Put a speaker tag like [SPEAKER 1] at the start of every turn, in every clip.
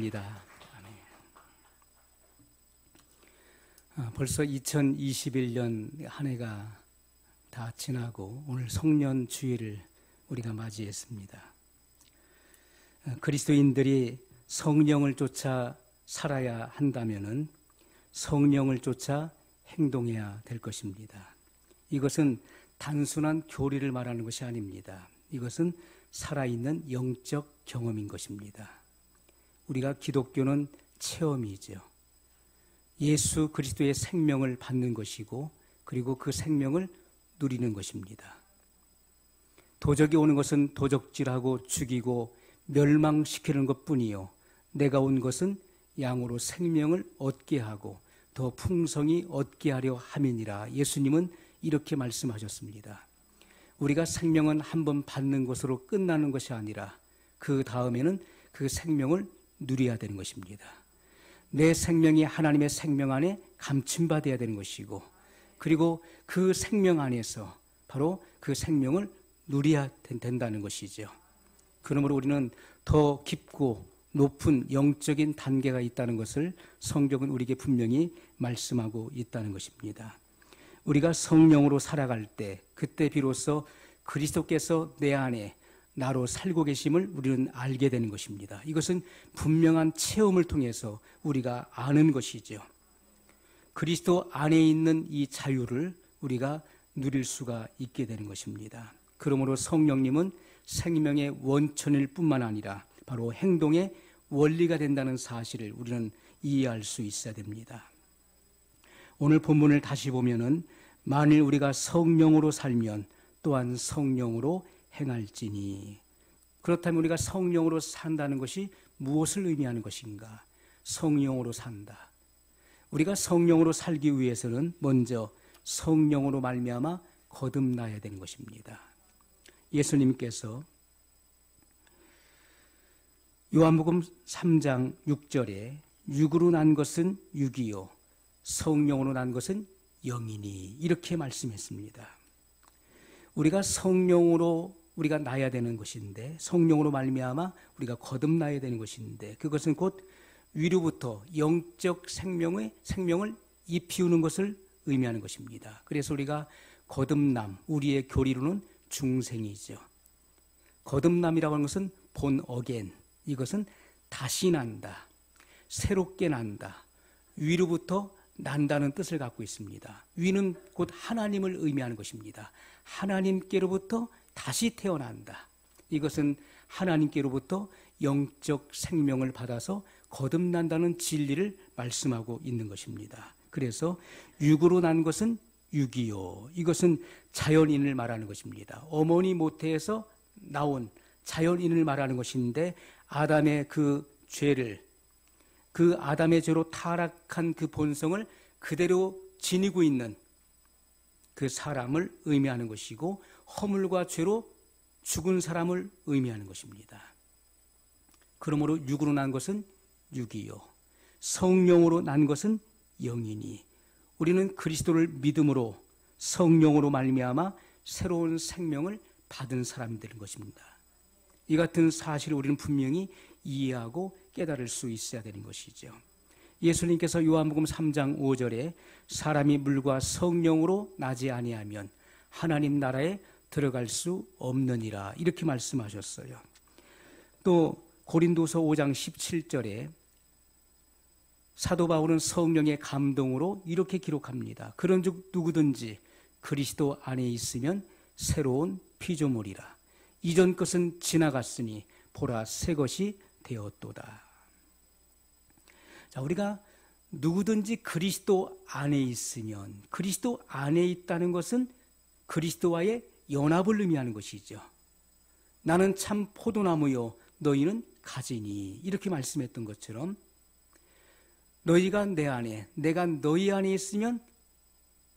[SPEAKER 1] 입니다. 벌써 2021년 한 해가 다 지나고 오늘 송년 주일을 우리가 맞이했습니다. 그리스도인들이 성령을 쫓아 살아야 한다면은 성령을 쫓아 행동해야 될 것입니다. 이것은 단순한 교리를 말하는 것이 아닙니다. 이것은 살아있는 영적 경험인 것입니다. 우리가 기독교는 체험이죠. 예수 그리스도의 생명을 받는 것이고 그리고 그 생명을 누리는 것입니다. 도적이 오는 것은 도적질하고 죽이고 멸망시키는 것뿐이요, 내가 온 것은 양으로 생명을 얻게 하고 더 풍성히 얻게 하려 함이니라. 예수님은 이렇게 말씀하셨습니다. 우리가 생명은 한번 받는 것으로 끝나는 것이 아니라 그 다음에는 그 생명을 누려야 되는 것입니다. 내 생명이 하나님의 생명 안에 감침받아야 되는 것이고, 그리고 그 생명 안에서 바로 그 생명을 누려야 된다는 것이죠. 그러므로 우리는 더 깊고 높은 영적인 단계가 있다는 것을 성경은 우리에게 분명히 말씀하고 있다는 것입니다. 우리가 성령으로 살아갈 때, 그때 비로소 그리스도께서 내 안에 나로 살고 계심을 우리는 알게 되는 것입니다. 이것은 분명한 체험을 통해서 우리가 아는 것이죠. 그리스도 안에 있는 이 자유를 우리가 누릴 수가 있게 되는 것입니다. 그러므로 성령님은 생명의 원천일 뿐만 아니라 바로 행동의 원리가 된다는 사실을 우리는 이해할 수 있어야 됩니다. 오늘 본문을 다시 보면은 만일 우리가 성령으로 살면 또한 성령으로 행할지니. 그렇다면 우리가 성령으로 산다는 것이 무엇을 의미하는 것인가? 성령으로 산다. 우리가 성령으로 살기 위해서는 먼저 성령으로 말미암아 거듭나야 되는 것입니다. 예수님께서 요한복음 3장 6절에 육으로 난 것은 육이요 성령으로 난 것은 영이니, 이렇게 말씀했습니다. 우리가 성령으로 우리가 나야 되는 것인데, 성령으로 말미암아 우리가 거듭나야 되는 것인데, 그것은 곧 위로부터 영적 생명을 입히우는 것을 의미하는 것입니다. 그래서 우리가 거듭남, 우리의 교리로는 중생이죠. 거듭남이라고 하는 것은 본 어겐, 이것은 다시 난다, 새롭게 난다, 위로부터 난다는 뜻을 갖고 있습니다. 위는 곧 하나님을 의미하는 것입니다. 하나님께로부터 다시 태어난다. 이것은 하나님께로부터 영적 생명을 받아서 거듭난다는 진리를 말씀하고 있는 것입니다. 그래서 육으로 난 것은 육이요, 이것은 자연인을 말하는 것입니다. 어머니 모태에서 나온 자연인을 말하는 것인데, 아담의 그 죄를, 그 아담의 죄로 타락한 그 본성을 그대로 지니고 있는 그 사람을 의미하는 것이고, 허물과 죄로 죽은 사람을 의미하는 것입니다. 그러므로 육으로 난 것은 육이요 성령으로 난 것은 영이니, 우리는 그리스도를 믿음으로 성령으로 말미암아 새로운 생명을 받은 사람들인 것입니다. 이 같은 사실을 우리는 분명히 이해하고 깨달을 수 있어야 되는 것이죠. 예수님께서 요한복음 3장 5절에 사람이 물과 성령으로 나지 아니하면 하나님 나라에 들어갈 수 없느니라, 이렇게 말씀하셨어요. 또 고린도서 5장 17절에 사도 바울은 성령의 감동으로 이렇게 기록합니다. 그런즉 누구든지 그리스도 안에 있으면 새로운 피조물이라. 이전 것은 지나갔으니 보라 새 것이 되었도다. 자, 우리가 누구든지 그리스도 안에 있으면, 그리스도 안에 있다는 것은 그리스도와의 연합을 의미하는 것이죠. 나는 참 포도나무요 너희는 가지니, 이렇게 말씀했던 것처럼 너희가 내 안에, 내가 너희 안에 있으면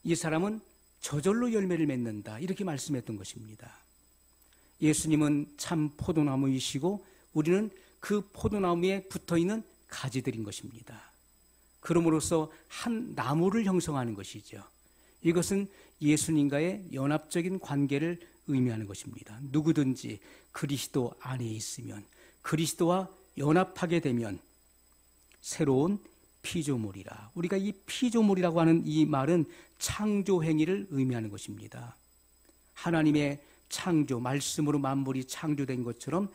[SPEAKER 1] 이 사람은 저절로 열매를 맺는다, 이렇게 말씀했던 것입니다. 예수님은 참 포도나무이시고 우리는 그 포도나무에 붙어있는 가지들인 것입니다. 그럼으로써 한 나무를 형성하는 것이죠. 이것은 예수님과의 연합적인 관계를 의미하는 것입니다. 누구든지 그리스도 안에 있으면, 그리스도와 연합하게 되면 새로운 피조물이라. 우리가 이 피조물이라고 하는 이 말은 창조 행위를 의미하는 것입니다. 하나님의 창조, 말씀으로 만물이 창조된 것처럼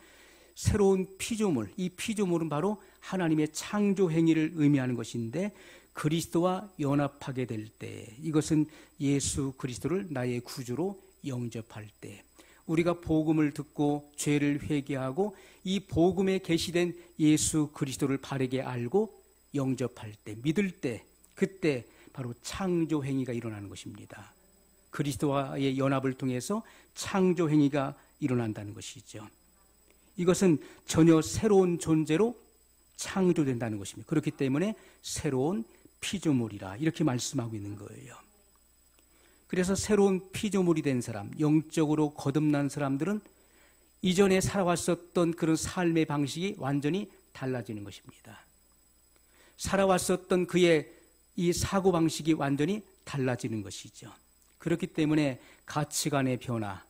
[SPEAKER 1] 새로운 피조물, 이 피조물은 바로 하나님의 창조 행위를 의미하는 것인데, 그리스도와 연합하게 될 때, 이것은 예수 그리스도를 나의 구주로 영접할 때, 우리가 복음을 듣고 죄를 회개하고 이 복음에 계시된 예수 그리스도를 바르게 알고 영접할 때, 믿을 때, 그때 바로 창조 행위가 일어나는 것입니다. 그리스도와의 연합을 통해서 창조 행위가 일어난다는 것이죠. 이것은 전혀 새로운 존재로 창조된다는 것입니다. 그렇기 때문에 새로운 피조물이라 이렇게 말씀하고 있는 거예요. 그래서 새로운 피조물이 된 사람, 영적으로 거듭난 사람들은 이전에 살아왔었던 그런 삶의 방식이 완전히 달라지는 것입니다. 살아왔었던 그의 이 사고방식이 완전히 달라지는 것이죠. 그렇기 때문에 가치관의 변화,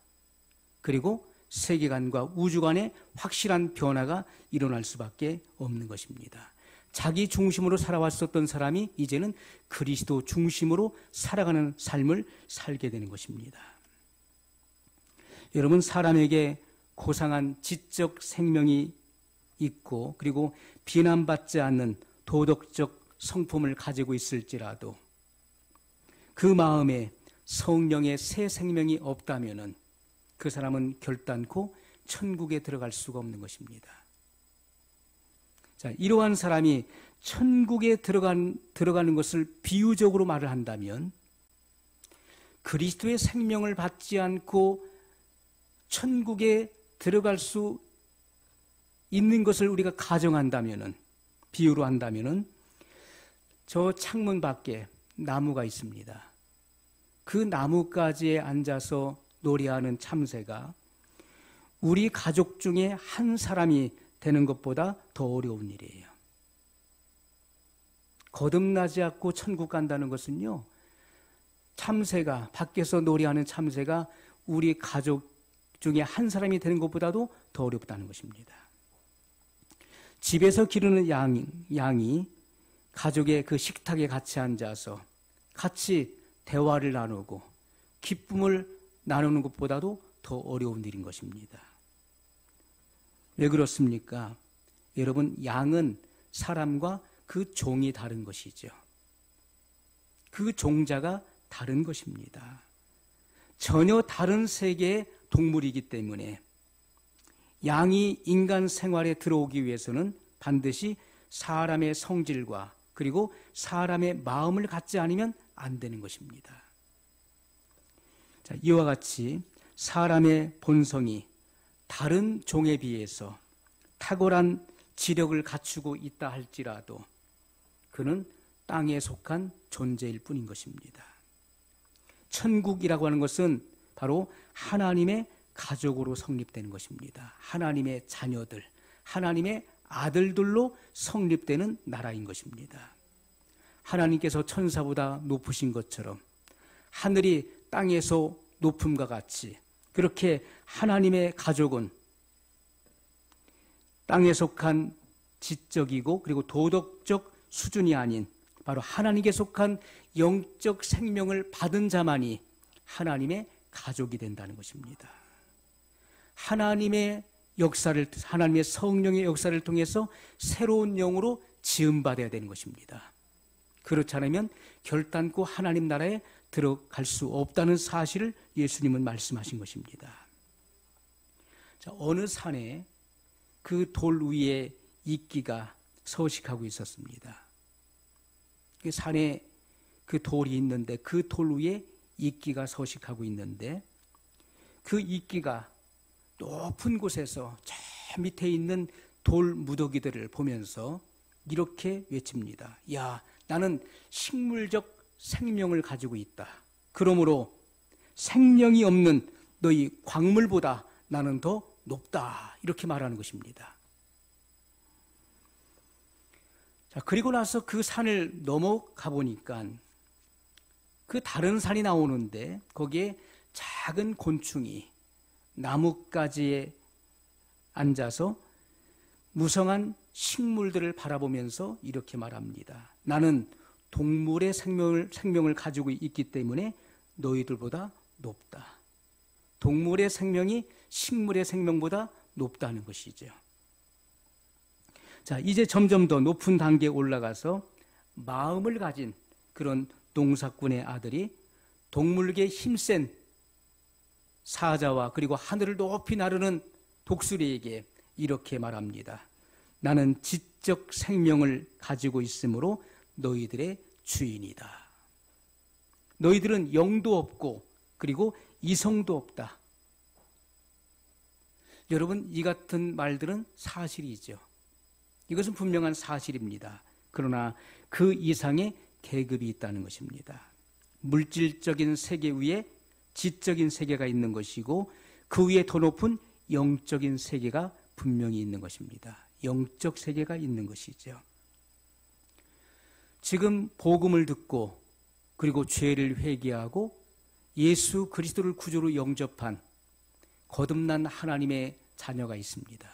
[SPEAKER 1] 그리고 세계관과 우주관의 확실한 변화가 일어날 수밖에 없는 것입니다. 자기 중심으로 살아왔었던 사람이 이제는 그리스도 중심으로 살아가는 삶을 살게 되는 것입니다. 여러분, 사람에게 고상한 지적 생명이 있고 그리고 비난받지 않는 도덕적 성품을 가지고 있을지라도 그 마음에 성령의 새 생명이 없다면 그 사람은 결단코 천국에 들어갈 수가 없는 것입니다. 자, 이러한 사람이 천국에 들어가는 것을 비유적으로 말을 한다면, 그리스도의 생명을 받지 않고 천국에 들어갈 수 있는 것을 우리가 가정한다면, 비유로 한다면, 저 창문 밖에 나무가 있습니다. 그 나뭇가지에 앉아서 노래하는 참새가 우리 가족 중에 한 사람이 되는 것보다 더 어려운 일이에요. 거듭나지 않고 천국 간다는 것은요, 참새가, 밖에서 노래하는 참새가 우리 가족 중에 한 사람이 되는 것보다도 더 어렵다는 것입니다. 집에서 기르는 양이 가족의 그 식탁에 같이 앉아서 같이 대화를 나누고 기쁨을 나누는 것보다도 더 어려운 일인 것입니다. 왜 그렇습니까? 여러분, 양은 사람과 그 종이 다른 것이죠. 그 종자가 다른 것입니다. 전혀 다른 세계의 동물이기 때문에 양이 인간 생활에 들어오기 위해서는 반드시 사람의 성질과 그리고 사람의 마음을 갖지 않으면 안 되는 것입니다. 자, 이와 같이 사람의 본성이 다른 종에 비해서 탁월한 지력을 갖추고 있다 할지라도 그는 땅에 속한 존재일 뿐인 것입니다. 천국이라고 하는 것은 바로 하나님의 가족으로 성립되는 것입니다. 하나님의 자녀들, 하나님의 아들들로 성립되는 나라인 것입니다. 하나님께서 천사보다 높으신 것처럼 하늘이 땅에서 높음과 같이 그렇게 하나님의 가족은 땅에 속한 지적이고 그리고 도덕적 수준이 아닌 바로 하나님께 속한 영적 생명을 받은 자만이 하나님의 가족이 된다는 것입니다. 하나님의 성령의 역사를 통해서 새로운 영으로 지음받아야 되는 것입니다. 그렇지 않으면 결단코 하나님 나라에 들어갈 수 없다는 사실을 예수님은 말씀하신 것입니다. 자, 어느 산에 그 돌 위에 이끼가 서식하고 있었습니다. 그 산에 그 돌이 있는데 그 돌 위에 이끼가 서식하고 있는데 그 이끼가 높은 곳에서 저 밑에 있는 돌 무더기들을 보면서 이렇게 외칩니다. 야, 나는 식물적 생명을 가지고 있다. 그러므로 생명이 없는 너희 광물보다 나는 더 높다. 이렇게 말하는 것입니다. 자, 그리고 나서 그 산을 넘어가 보니까 그 다른 산이 나오는데 거기에 작은 곤충이 나뭇가지에 앉아서 무성한 식물들을 바라보면서 이렇게 말합니다. 나는 동물의 생명을 가지고 있기 때문에 너희들보다 높다. 동물의 생명이 식물의 생명보다 높다는 것이죠. 자, 이제 점점 더 높은 단계에 올라가서 마음을 가진 그런 농사꾼의 아들이 동물계 힘센 사자와 그리고 하늘을 높이 나르는 독수리에게 이렇게 말합니다. 나는 지적 생명을 가지고 있으므로 너희들의 주인이다. 너희들은 영도 없고 그리고 이성도 없다. 여러분, 이 같은 말들은 사실이죠. 이것은 분명한 사실입니다. 그러나 그 이상의 계급이 있다는 것입니다. 물질적인 세계 위에 지적인 세계가 있는 것이고 그 위에 더 높은 영적인 세계가 분명히 있는 것입니다. 영적 세계가 있는 것이죠. 지금 복음을 듣고 그리고 죄를 회개하고 예수 그리스도를 구주로 영접한 거듭난 하나님의 자녀가 있습니다.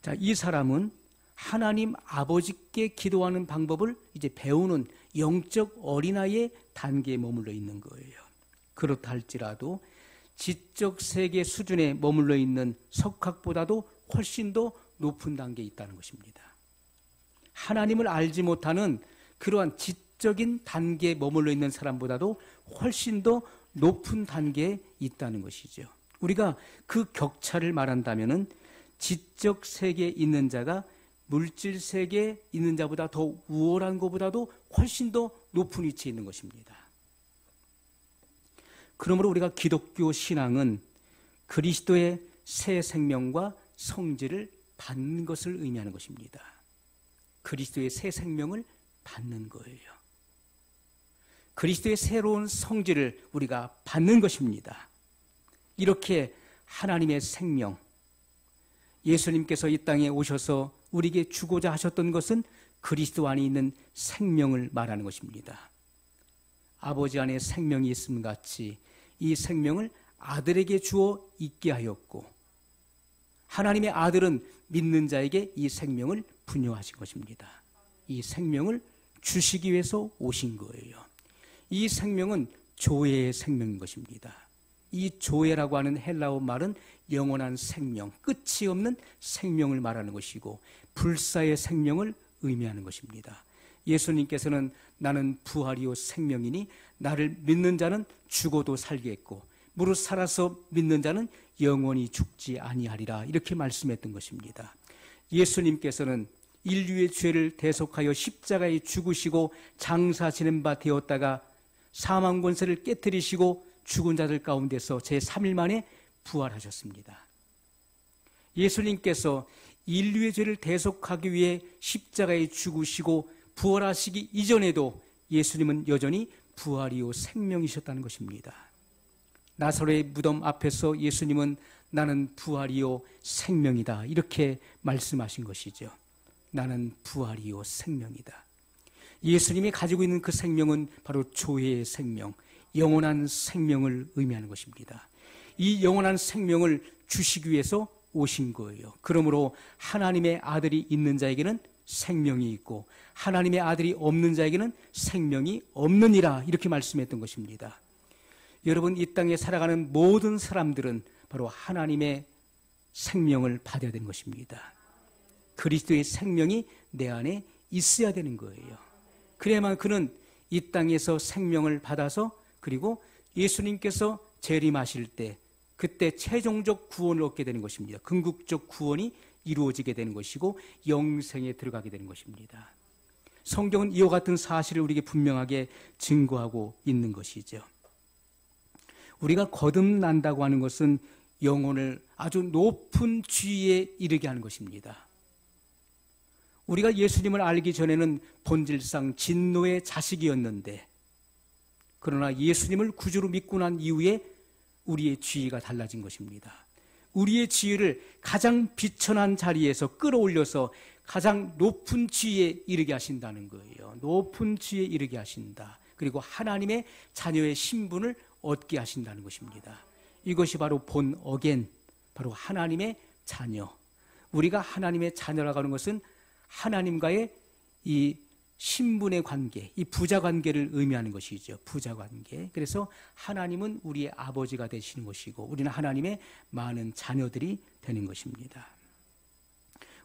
[SPEAKER 1] 자, 이 사람은 하나님 아버지께 기도하는 방법을 이제 배우는 영적 어린아이의 단계에 머물러 있는 거예요. 그렇다 할지라도 지적 세계 수준에 머물러 있는 석학보다도 훨씬 더 높은 단계에 있다는 것입니다. 하나님을 알지 못하는 그러한 지적인 단계에 머물러 있는 사람보다도 훨씬 더 높은 단계에 있다는 것이죠. 우리가 그 격차를 말한다면은 지적 세계에 있는 자가 물질 세계에 있는 자보다 더 우월한 것보다도 훨씬 더 높은 위치에 있는 것입니다. 그러므로 우리가 기독교 신앙은 그리스도의 새 생명과 성질을 받는 것을 의미하는 것입니다. 그리스도의 새 생명을 받는 거예요. 그리스도의 새로운 성질을 우리가 받는 것입니다. 이렇게 하나님의 생명, 예수님께서 이 땅에 오셔서 우리에게 주고자 하셨던 것은 그리스도 안에 있는 생명을 말하는 것입니다. 아버지 안에 생명이 있음 같이 이 생명을 아들에게 주어 있게 하였고 하나님의 아들은 믿는 자에게 이 생명을 분여하신 것입니다. 이 생명을 주시기 위해서 오신 거예요. 이 생명은 조회의 생명인 것입니다. 이 조회라고 하는 헬라어 말은 영원한 생명, 끝이 없는 생명을 말하는 것이고 불사의 생명을 의미하는 것입니다. 예수님께서는 나는 부활이요 생명이니 나를 믿는 자는 죽어도 살겠고 무릇 살아서 믿는 자는 영원히 죽지 아니하리라 이렇게 말씀했던 것입니다. 예수님께서는 인류의 죄를 대속하여 십자가에 죽으시고 장사 지낸 바 되었다가 사망 권세를 깨뜨리시고 죽은 자들 가운데서 제3일 만에 부활하셨습니다. 예수님께서 인류의 죄를 대속하기 위해 십자가에 죽으시고 부활하시기 이전에도 예수님은 여전히 부활이요 생명이셨다는 것입니다. 나사로의 무덤 앞에서 예수님은 나는 부활이요 생명이다 이렇게 말씀하신 것이죠. 나는 부활이요 생명이다. 예수님이 가지고 있는 그 생명은 바로 조회의 생명, 영원한 생명을 의미하는 것입니다. 이 영원한 생명을 주시기 위해서 오신 거예요. 그러므로 하나님의 아들이 있는 자에게는 생명이 있고 하나님의 아들이 없는 자에게는 생명이 없느니라 이렇게 말씀했던 것입니다. 여러분, 이 땅에 살아가는 모든 사람들은 바로 하나님의 생명을 받아야 되는 것입니다. 그리스도의 생명이 내 안에 있어야 되는 거예요. 그래야만 그는 이 땅에서 생명을 받아서 그리고 예수님께서 재림하실 때 그때 최종적 구원을 얻게 되는 것입니다. 궁극적 구원이 이루어지게 되는 것이고 영생에 들어가게 되는 것입니다. 성경은 이와 같은 사실을 우리에게 분명하게 증거하고 있는 것이죠. 우리가 거듭난다고 하는 것은 영혼을 아주 높은 지위에 이르게 하는 것입니다. 우리가 예수님을 알기 전에는 본질상 진노의 자식이었는데 그러나 예수님을 구주로 믿고 난 이후에 우리의 지위가 달라진 것입니다. 우리의 지위를 가장 비천한 자리에서 끌어올려서 가장 높은 지위에 이르게 하신다는 거예요. 높은 지위에 이르게 하신다. 그리고 하나님의 자녀의 신분을 얻게 하신다는 것입니다. 이것이 바로 본 어겐, 바로 하나님의 자녀. 우리가 하나님의 자녀라고 하는 것은 하나님과의 이 신분의 관계, 이 부자 관계를 의미하는 것이죠. 부자 관계. 그래서 하나님은 우리의 아버지가 되시는 것이고 우리는 하나님의 많은 자녀들이 되는 것입니다.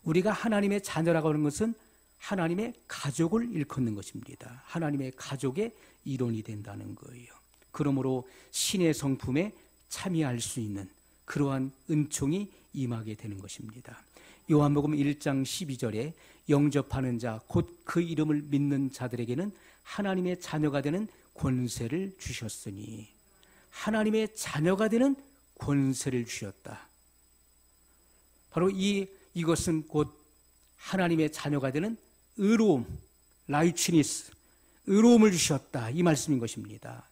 [SPEAKER 1] 우리가 하나님의 자녀라고 하는 것은 하나님의 가족을 일컫는 것입니다. 하나님의 가족의 일원이 된다는 거예요. 그러므로 신의 성품에 참여할 수 있는 그러한 은총이 임하게 되는 것입니다. 요한복음 1장 12절에 영접하는 자, 곧 그 이름을 믿는 자들에게는 하나님의 자녀가 되는 권세를 주셨으니, 하나님의 자녀가 되는 권세를 주셨다. 바로 이것은 곧 하나님의 자녀가 되는 의로움, 라이치니스, 의로움을 주셨다, 이 말씀인 것입니다.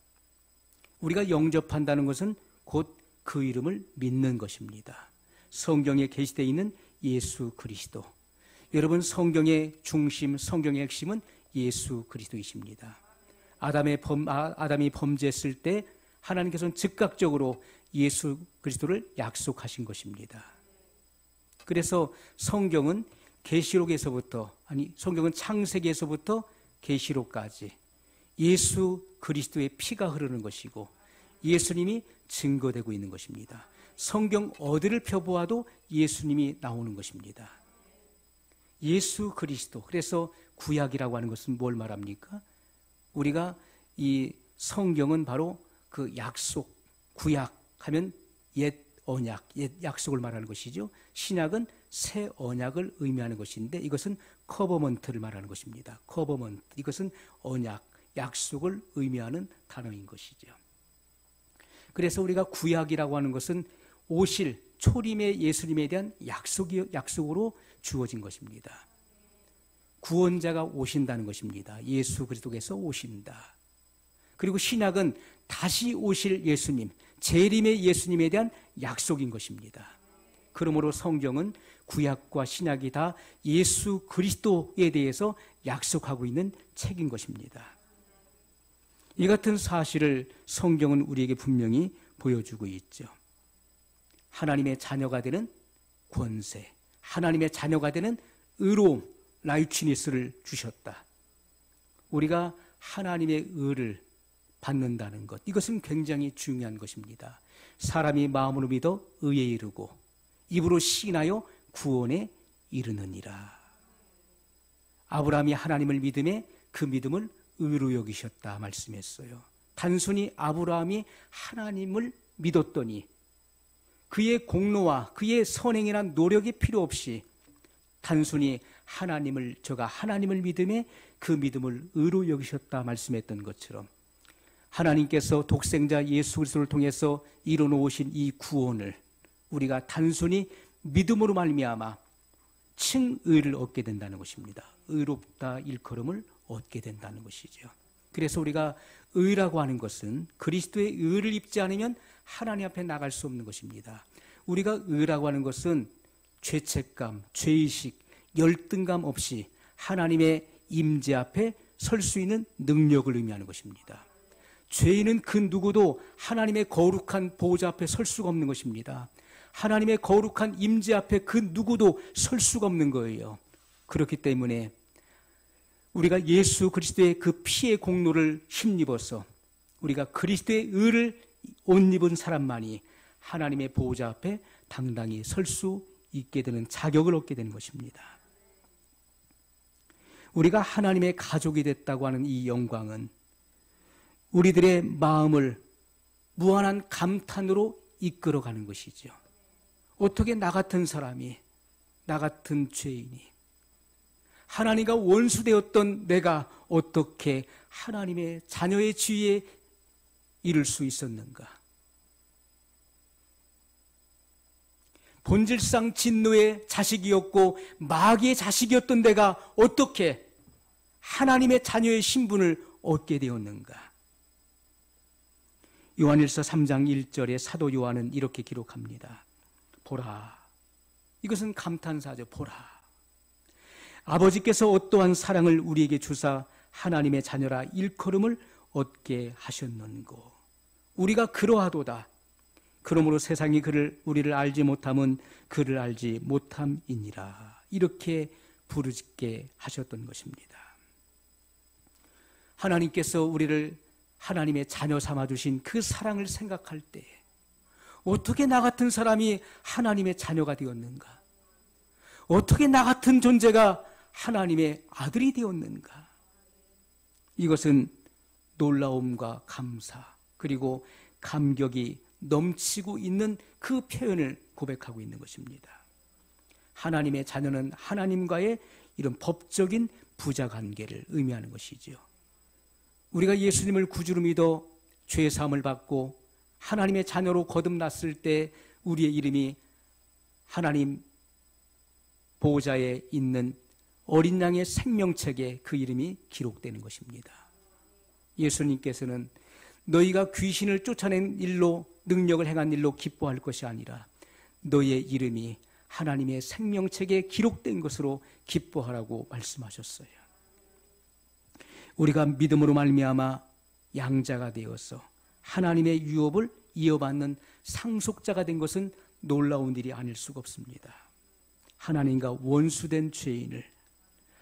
[SPEAKER 1] 우리가 영접한다는 것은 곧 그 이름을 믿는 것입니다. 성경에 게시되어 있는 예수 그리스도. 여러분, 성경의 중심, 성경의 핵심은 예수 그리스도이십니다. 아담이 범죄했을 때 하나님께서는 즉각적으로 예수 그리스도를 약속하신 것입니다. 그래서 성경은 성경은 창세기에서부터 계시록까지 예수 그리스도의 피가 흐르는 것이고 예수님이 증거되고 있는 것입니다. 성경 어디를 펴보아도 예수님이 나오는 것입니다. 예수 그리스도. 그래서 구약이라고 하는 것은 뭘 말합니까? 우리가 이 성경은 바로 그 약속, 구약 하면 옛 언약, 옛 약속을 말하는 것이죠. 신약은 새 언약을 의미하는 것인데 이것은 커버먼트를 말하는 것입니다. 커버먼트. 이것은 언약, 약속을 의미하는 단어인 것이죠. 그래서 우리가 구약이라고 하는 것은 오실 초림의 예수님에 대한 약속으로 주어진 것입니다. 구원자가 오신다는 것입니다. 예수 그리스도께서 오신다. 그리고 신약은 다시 오실 예수님, 재림의 예수님에 대한 약속인 것입니다. 그러므로 성경은 구약과 신약이 다 예수 그리스도에 대해서 약속하고 있는 책인 것입니다. 이 같은 사실을 성경은 우리에게 분명히 보여주고 있죠. 하나님의 자녀가 되는 권세, 하나님의 자녀가 되는 의로움, 라이치니스를 주셨다. 우리가 하나님의 의를 받는다는 것, 이것은 굉장히 중요한 것입니다. 사람이 마음으로 믿어 의에 이르고 입으로 시인하여 구원에 이르느니라. 아브라함이 하나님을 믿음에 그 믿음을 의로 여기셨다 말씀했어요. 단순히 아브라함이 하나님을 믿었더니 그의 공로와 그의 선행이나 노력이 필요 없이 단순히 저가 하나님을 믿음에 그 믿음을 의로 여기셨다 말씀했던 것처럼 하나님께서 독생자 예수 그리스도를 통해서 이뤄놓으신 이 구원을 우리가 단순히 믿음으로 말미암아 칭의를 얻게 된다는 것입니다. 의롭다 일컬음을 얻게 된다는 것이죠. 그래서 우리가 의라고 하는 것은 그리스도의 의를 입지 않으면 하나님 앞에 나갈 수 없는 것입니다. 우리가 의라고 하는 것은 죄책감, 죄의식, 열등감 없이 하나님의 임재 앞에 설 수 있는 능력을 의미하는 것입니다. 죄인은 그 누구도 하나님의 거룩한 보호자 앞에 설 수가 없는 것입니다. 하나님의 거룩한 임재 앞에 그 누구도 설 수가 없는 거예요. 그렇기 때문에 우리가 예수 그리스도의 그 피의 공로를 힘입어서 우리가 그리스도의 의를 옷 입은 사람만이 하나님의 보호자 앞에 당당히 설 수 있게 되는 자격을 얻게 되는 것입니다. 우리가 하나님의 가족이 됐다고 하는 이 영광은 우리들의 마음을 무한한 감탄으로 이끌어가는 것이죠. 어떻게 나 같은 사람이, 나 같은 죄인이, 하나님과 원수되었던 내가 어떻게 하나님의 자녀의 지위에 이를 수 있었는가? 본질상 진노의 자식이었고 마귀의 자식이었던 내가 어떻게 하나님의 자녀의 신분을 얻게 되었는가? 요한일서 3장 1절에 사도 요한은 이렇게 기록합니다. 보라. 이것은 감탄사죠. 보라. 아버지께서 어떠한 사랑을 우리에게 주사 하나님의 자녀라 일컬음을 얻게 하셨는고. 우리가 그러하도다. 그러므로 세상이 우리를 알지 못함은 그를 알지 못함이니라. 이렇게 부르짖게 하셨던 것입니다. 하나님께서 우리를 하나님의 자녀 삼아주신 그 사랑을 생각할 때 어떻게 나 같은 사람이 하나님의 자녀가 되었는가? 어떻게 나 같은 존재가 하나님의 아들이 되었는가? 이것은 놀라움과 감사 그리고 감격이 넘치고 있는 그 표현을 고백하고 있는 것입니다. 하나님의 자녀는 하나님과의 이런 법적인 부자관계를 의미하는 것이지요. 우리가 예수님을 구주로 믿어 죄 사함을 받고 하나님의 자녀로 거듭났을 때 우리의 이름이 하나님 보호자에 있는 어린 양의 생명책에 그 이름이 기록되는 것입니다. 예수님께서는 너희가 귀신을 쫓아낸 일로 능력을 행한 일로 기뻐할 것이 아니라 너희의 이름이 하나님의 생명책에 기록된 것으로 기뻐하라고 말씀하셨어요. 우리가 믿음으로 말미암아 양자가 되어서 하나님의 유업을 이어받는 상속자가 된 것은 놀라운 일이 아닐 수가 없습니다. 하나님과 원수된 죄인을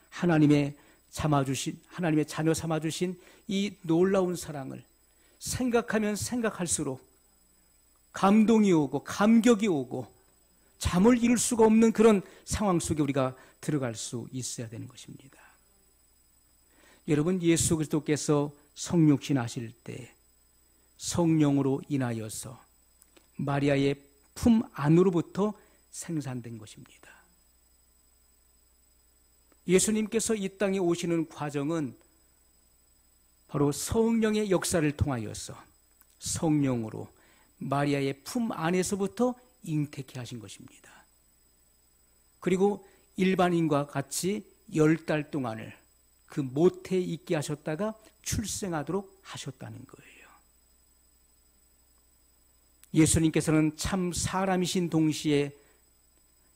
[SPEAKER 1] 하나님의 자녀 삼아주신 이 놀라운 사랑을 생각하면 생각할수록 감동이 오고 감격이 오고 잠을 이룰 수가 없는 그런 상황 속에 우리가 들어갈 수 있어야 되는 것입니다. 여러분, 예수 그리스도께서 성육신 하실 때 성령으로 인하여서 마리아의 품 안으로부터 생산된 것입니다. 예수님께서 이 땅에 오시는 과정은 바로 성령의 역사를 통하여서 성령으로 마리아의 품 안에서부터 잉태케 하신 것입니다. 그리고 일반인과 같이 10달 동안을 그 모태에 있게 하셨다가 출생하도록 하셨다는 거예요. 예수님께서는 참 사람이신 동시에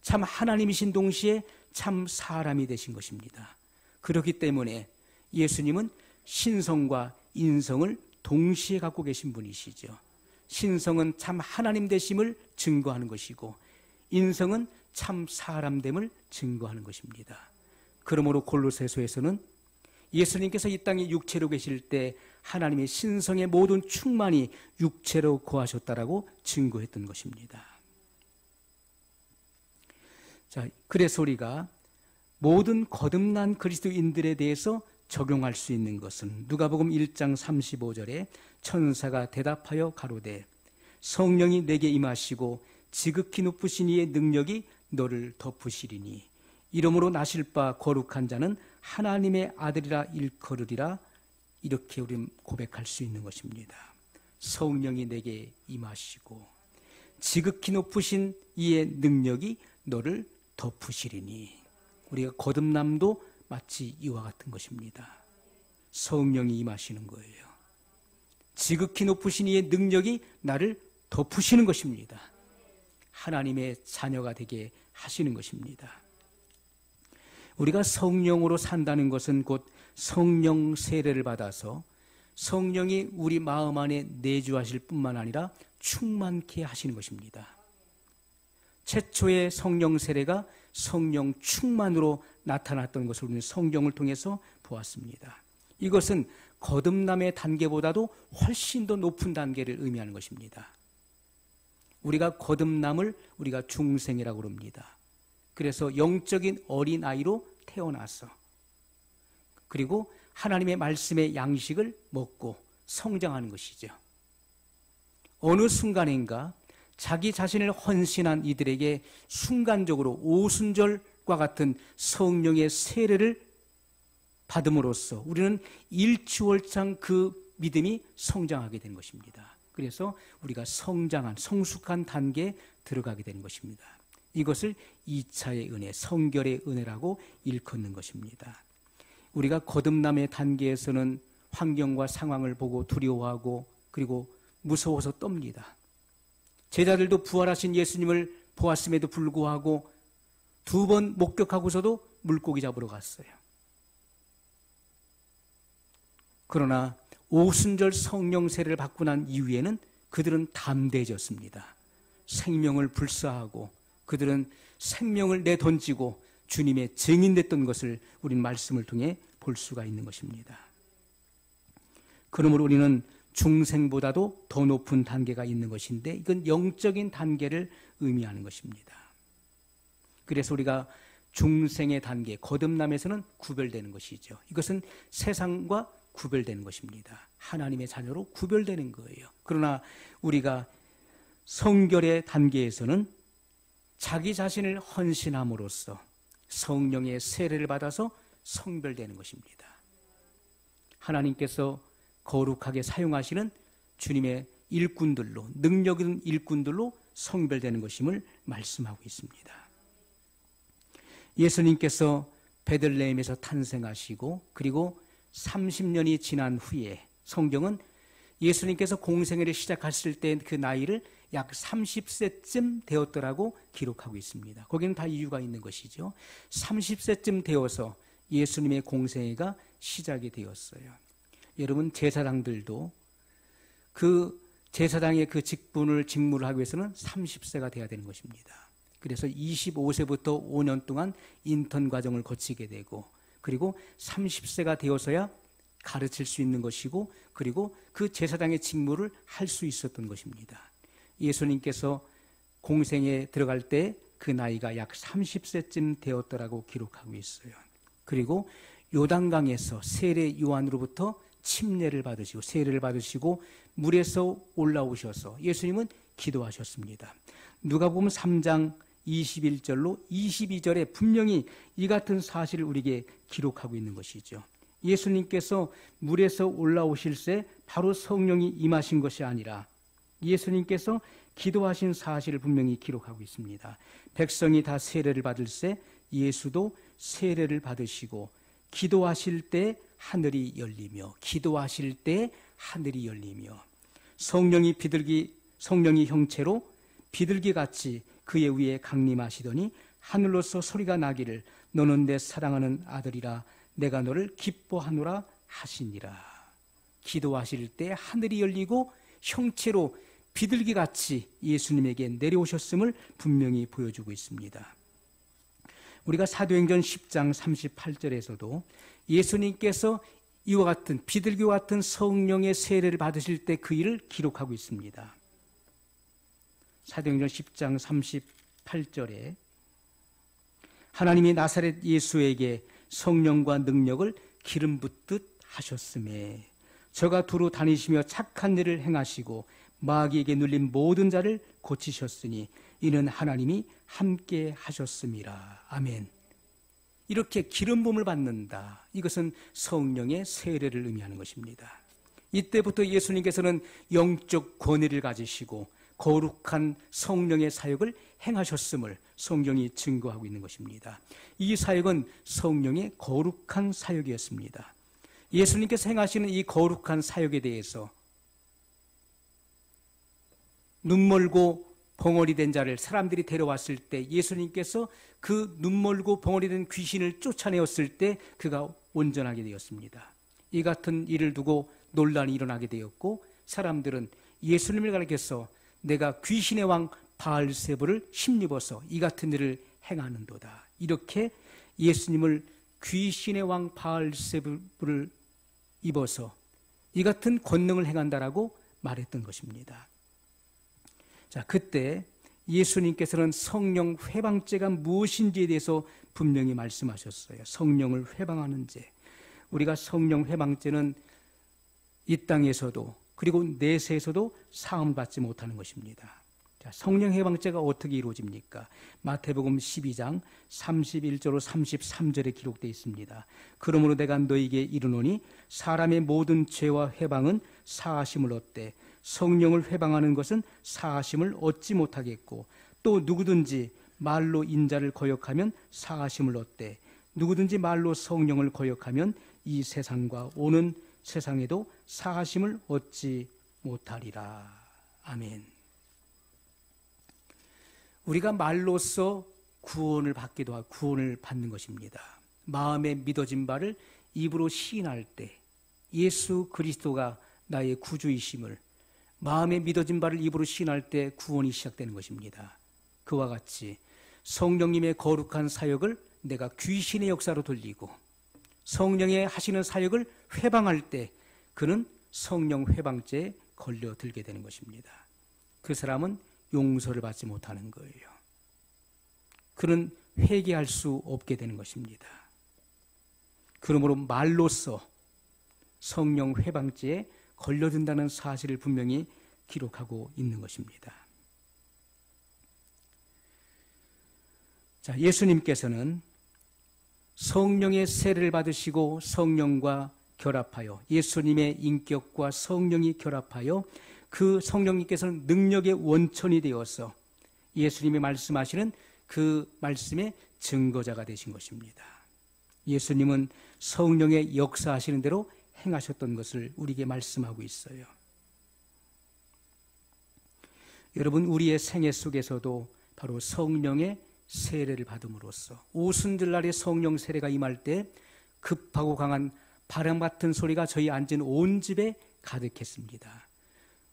[SPEAKER 1] 참 하나님이신 동시에 참 사람이 되신 것입니다. 그렇기 때문에 예수님은 신성과 인성을 동시에 갖고 계신 분이시죠. 신성은 참 하나님 되심을 증거하는 것이고 인성은 참 사람됨을 증거하는 것입니다. 그러므로 골로새서에서는 예수님께서 이 땅에 육체로 계실 때 하나님의 신성의 모든 충만이 육체로 거하셨다라고 증거했던 것입니다. 자, 그래서 우리가 모든 거듭난 그리스도인들에 대해서 적용할 수 있는 것은 누가복음 1장 35절에 천사가 대답하여 가로되 성령이 내게 임하시고 지극히 높으신 이의 능력이 너를 덮으시리니 이러므로 나실 바 거룩한 자는 하나님의 아들이라 일컬으리라. 이렇게 우리는 고백할 수 있는 것입니다. 성령이 내게 임하시고 지극히 높으신 이의 능력이 너를 덮으시리니 우리가 거듭남도 마치 이와 같은 것입니다. 성령이 임하시는 거예요. 지극히 높으신 이의 능력이 나를 덮으시는 것입니다. 하나님의 자녀가 되게 하시는 것입니다. 우리가 성령으로 산다는 것은 곧 성령 세례를 받아서 성령이 우리 마음 안에 내주하실 뿐만 아니라 충만케 하시는 것입니다. 최초의 성령 세례가 성령 충만으로 나타났던 것을 우리는 성경을 통해서 보았습니다. 이것은 거듭남의 단계보다도 훨씬 더 높은 단계를 의미하는 것입니다. 우리가 거듭남을 우리가 중생이라고 합니다. 그래서 영적인 어린아이로 태어나서 그리고 하나님의 말씀의 양식을 먹고 성장하는 것이죠. 어느 순간인가 자기 자신을 헌신한 이들에게 순간적으로 오순절과 같은 성령의 세례를 받음으로써 우리는 일취월장 그 믿음이 성장하게 된 것입니다. 그래서 우리가 성장한 성숙한 단계에 들어가게 되는 것입니다. 이것을 2차의 은혜, 성결의 은혜라고 일컫는 것입니다. 우리가 거듭남의 단계에서는 환경과 상황을 보고 두려워하고 그리고 무서워서 떱니다. 제자들도 부활하신 예수님을 보았음에도 불구하고 2번 목격하고서도 물고기 잡으러 갔어요. 그러나 오순절 성령 세례를 받고 난 이후에는 그들은 담대해졌습니다. 생명을 불사하고 그들은 생명을 내던지고 주님의 증인됐던 것을 우리는 말씀을 통해 볼 수가 있는 것입니다. 그러므로 우리는 중생보다도 더 높은 단계가 있는 것인데 이건 영적인 단계를 의미하는 것입니다. 그래서 우리가 중생의 단계, 거듭남에서는 구별되는 것이죠. 이것은 세상과 구별되는 것입니다. 하나님의 자녀로 구별되는 거예요. 그러나 우리가 성결의 단계에서는 자기 자신을 헌신함으로써 성령의 세례를 받아서 성별되는 것입니다. 하나님께서 거룩하게 사용하시는 주님의 일꾼들로, 능력 있는 일꾼들로 성별되는 것임을 말씀하고 있습니다. 예수님께서 베들레헴에서 탄생하시고 그리고 30년이 지난 후에 성경은 예수님께서 공생애를 시작하실 때 그 나이를 약 30세쯤 되었더라고 기록하고 있습니다. 거기는 다 이유가 있는 것이죠. 30세쯤 되어서 예수님의 공생애가 시작이 되었어요. 여러분, 제사장들도 그 제사장의 그 직무를 하기 위해서는 30세가 돼야 되는 것입니다. 그래서 25세부터 5년 동안 인턴 과정을 거치게 되고 그리고 30세가 되어서야 가르칠 수 있는 것이고 그리고 그 제사장의 직무를 할 수 있었던 것입니다. 예수님께서 공생에 들어갈 때 그 나이가 약 30세쯤 되었더라고 기록하고 있어요. 그리고 요단강에서 세례 요한으로부터 침례를 받으시고 세례를 받으시고 물에서 올라오셔서 예수님은 기도하셨습니다. 누가복음 3장 21절로 22절에 분명히 이 같은 사실을 우리에게 기록하고 있는 것이죠. 예수님께서 물에서 올라오실 때 바로 성령이 임하신 것이 아니라 예수님께서 기도하신 사실을 분명히 기록하고 있습니다. 백성이 다 세례를 받을 때 예수도 세례를 받으시고 기도하실 때 하늘이 열리며 기도하실 때 하늘이 열리며 성령이 형체로 비둘기같이 그의 위에 강림하시더니 하늘로서 소리가 나기를 너는 내 사랑하는 아들이라 내가 너를 기뻐하노라 하시니라. 기도하실 때 하늘이 열리고 형체로 비둘기같이 예수님에게 내려오셨음을 분명히 보여주고 있습니다. 우리가 사도행전 10장 38절에서도 예수님께서 이와 같은 비둘기와 같은 성령의 세례를 받으실 때 그 일을 기록하고 있습니다. 사도행전 10장 38절에 하나님이 나사렛 예수에게 성령과 능력을 기름 붓듯 하셨음에 저가 두루 다니시며 착한 일을 행하시고 마귀에게 눌린 모든 자를 고치셨으니 이는 하나님이 함께 하셨음이라. 아멘. 이렇게 기름 부음을 받는다. 이것은 성령의 세례를 의미하는 것입니다. 이때부터 예수님께서는 영적 권위를 가지시고 거룩한 성령의 사역을 행하셨음을 성경이 증거하고 있는 것입니다. 이 사역은 성령의 거룩한 사역이었습니다. 예수님께서 행하시는 이 거룩한 사역에 대해서 눈멀고 벙어리 된 자를 사람들이 데려왔을 때 예수님께서 그 눈멀고 벙어리 된 귀신을 쫓아내었을 때 그가 온전하게 되었습니다. 이 같은 일을 두고 논란이 일어나게 되었고 사람들은 예수님을 가리켜서 내가 귀신의 왕 바알세불을 힘입어서 이 같은 일을 행하는도다. 이렇게 예수님을 귀신의 왕 바알세불을 입어서 이 같은 권능을 행한다라고 말했던 것입니다. 자, 그때 예수님께서는 성령 회방죄가 무엇인지에 대해서 분명히 말씀하셨어요. 성령을 회방하는 죄. 우리가 성령 회방죄는 이 땅에서도 그리고 내세에서도 사함을 받지 못하는 것입니다. 자, 성령 회방죄가 어떻게 이루어집니까? 마태복음 12장 31절로 33절에 기록되어 있습니다. 그러므로 내가 너희에게 이르노니 사람의 모든 죄와 회방은 사하심을 얻되 성령을 회방하는 것은 사하심을 얻지 못하겠고 또 누구든지 말로 인자를 거역하면 사하심을 얻되 누구든지 말로 성령을 거역하면 이 세상과 오는 세상에도 사하심을 얻지 못하리라. 아멘. 우리가 말로써 구원을 받기도 하고 구원을 받는 것입니다. 마음에 믿어진 바를 입으로 시인할 때 예수 그리스도가 나의 구주이심을 마음에 믿어진 바를 입으로 시인할 때 구원이 시작되는 것입니다. 그와 같이 성령님의 거룩한 사역을 내가 귀신의 역사로 돌리고 성령의 하시는 사역을 회방할 때 그는 성령 회방죄에 걸려들게 되는 것입니다. 그 사람은 용서를 받지 못하는 거예요. 그는 회개할 수 없게 되는 것입니다. 그러므로 말로써 성령 회방죄에 걸려든다는 사실을 분명히 기록하고 있는 것입니다. 자, 예수님께서는 성령의 세례를 받으시고 성령과 결합하여 예수님의 인격과 성령이 결합하여 그 성령님께서는 능력의 원천이 되어서 예수님이 말씀하시는 그 말씀의 증거자가 되신 것입니다. 예수님은 성령의 역사하시는 대로 행하셨던 것을 우리에게 말씀하고 있어요. 여러분, 우리의 생애 속에서도 바로 성령의 세례를 받음으로써 오순절날의 성령 세례가 임할 때 급하고 강한 바람 같은 소리가 저희 앉은 온 집에 가득했습니다.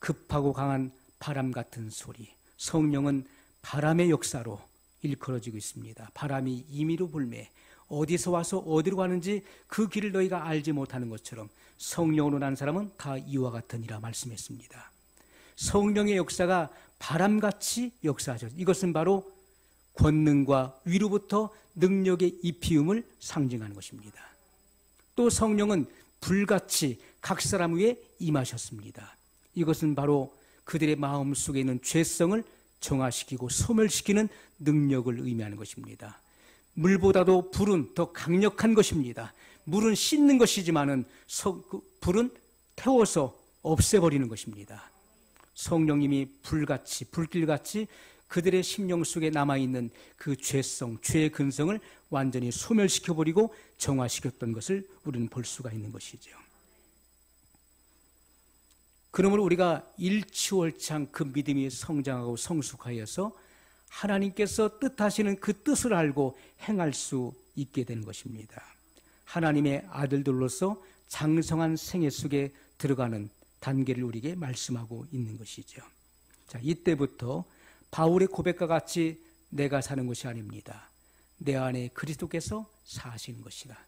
[SPEAKER 1] 급하고 강한 바람 같은 소리, 성령은 바람의 역사로 일컬어지고 있습니다. 바람이 임의로 불매, 어디서 와서 어디로 가는지 그 길을 너희가 알지 못하는 것처럼 성령으로 난 사람은 다 이와 같으니라 말씀했습니다. 성령의 역사가 바람같이 역사하셨습니다. 이것은 바로 권능과 위로부터 능력의 입히움을 상징하는 것입니다. 또 성령은 불같이 각 사람 위에 임하셨습니다. 이것은 바로 그들의 마음속에 있는 죄성을 정화시키고 소멸시키는 능력을 의미하는 것입니다. 물보다도 불은 더 강력한 것입니다. 물은 씻는 것이지만은 불은 태워서 없애버리는 것입니다. 성령님이 불같이 불길같이 그들의 심령 속에 남아있는 그 죄성, 죄의 근성을 완전히 소멸시켜버리고 정화시켰던 것을 우리는 볼 수가 있는 것이죠. 그러므로 우리가 일치월창 그 믿음이 성장하고 성숙하여서 하나님께서 뜻하시는 그 뜻을 알고 행할 수 있게 되는 것입니다. 하나님의 아들들로서 장성한 생애 속에 들어가는 단계를 우리에게 말씀하고 있는 것이죠. 자, 이때부터 바울의 고백과 같이 내가 사는 것이 아닙니다. 내 안에 그리스도께서 사시는 것이다.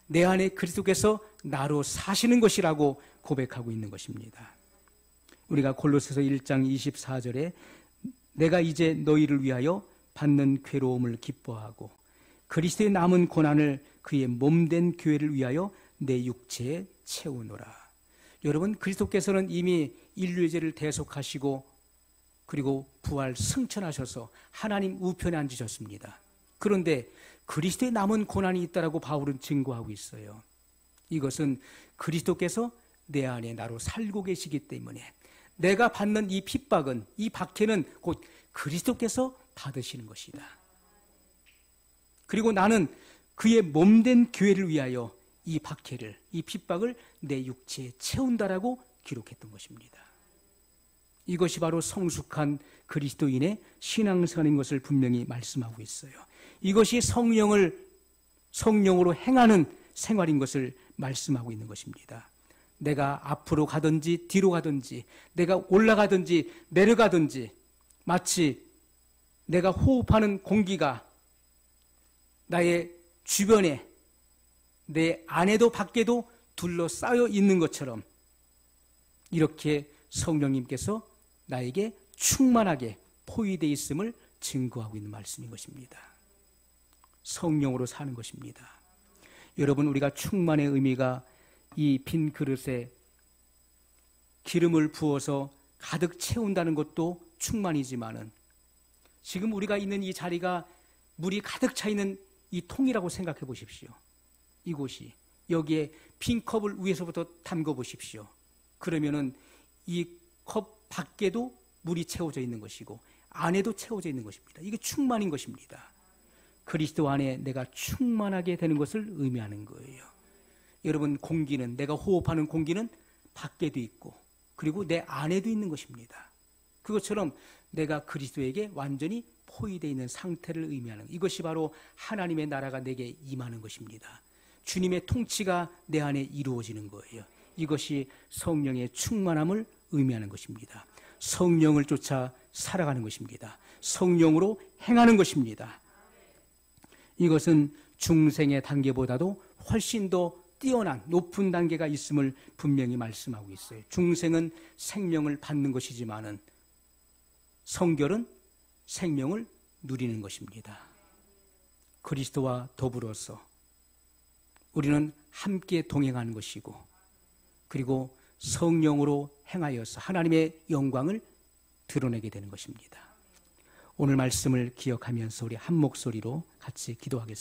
[SPEAKER 1] 내 안에 그리스도께서 나로 사시는 것이라고 고백하고 있는 것입니다. 우리가 골로새서 1장 24절에 내가 이제 너희를 위하여 받는 괴로움을 기뻐하고 그리스도의 남은 고난을 그의 몸된 교회를 위하여 내 육체에 채우노라. 여러분, 그리스도께서는 이미 인류의 죄를 대속하시고 그리고 부활 승천하셔서 하나님 우편에 앉으셨습니다. 그런데 그리스도의 남은 고난이 있다라고 바울은 증거하고 있어요. 이것은 그리스도께서 내 안에 나로 살고 계시기 때문에 내가 받는 이 핍박은, 이 박해는 곧 그리스도께서 받으시는 것이다. 그리고 나는 그의 몸된 교회를 위하여 이 박해를, 이 핍박을 내 육체에 채운다라고 기록했던 것입니다. 이것이 바로 성숙한 그리스도인의 신앙생활인 것을 분명히 말씀하고 있어요. 이것이 성령으로 행하는 생활인 것을 말씀하고 있는 것입니다. 내가 앞으로 가든지 뒤로 가든지 내가 올라가든지 내려가든지 마치 내가 호흡하는 공기가 나의 주변에 내 안에도 밖에도 둘러싸여 있는 것처럼 이렇게 성령님께서 나에게 충만하게 포위되어 있음을 증거하고 있는 말씀인 것입니다. 성령으로 사는 것입니다. 여러분, 우리가 충만의 의미가 이 빈 그릇에 기름을 부어서 가득 채운다는 것도 충만이지만은 지금 우리가 있는 이 자리가 물이 가득 차 있는 이 통이라고 생각해 보십시오. 이곳이 여기에 빈 컵을 위에서부터 담궈 보십시오. 그러면은 이 컵 밖에도 물이 채워져 있는 것이고 안에도 채워져 있는 것입니다. 이게 충만인 것입니다. 그리스도 안에 내가 충만하게 되는 것을 의미하는 거예요. 여러분, 공기는, 내가 호흡하는 공기는 밖에도 있고 그리고 내 안에도 있는 것입니다. 그것처럼 내가 그리스도에게 완전히 포위되어 있는 상태를 의미하는, 이것이 바로 하나님의 나라가 내게 임하는 것입니다. 주님의 통치가 내 안에 이루어지는 거예요. 이것이 성령의 충만함을 의미하는 것입니다. 성령을 쫓아 살아가는 것입니다. 성령으로 행하는 것입니다. 이것은 중생의 단계보다도 훨씬 더 뛰어난 높은 단계가 있음을 분명히 말씀하고 있어요. 중생은 생명을 받는 것이지만은 성결은 생명을 누리는 것입니다. 그리스도와 더불어서 우리는 함께 동행하는 것이고, 그리고 성령으로 행하여서 하나님의 영광을 드러내게 되는 것입니다. 오늘 말씀을 기억하면서 우리 한 목소리로 같이 기도하겠습니다.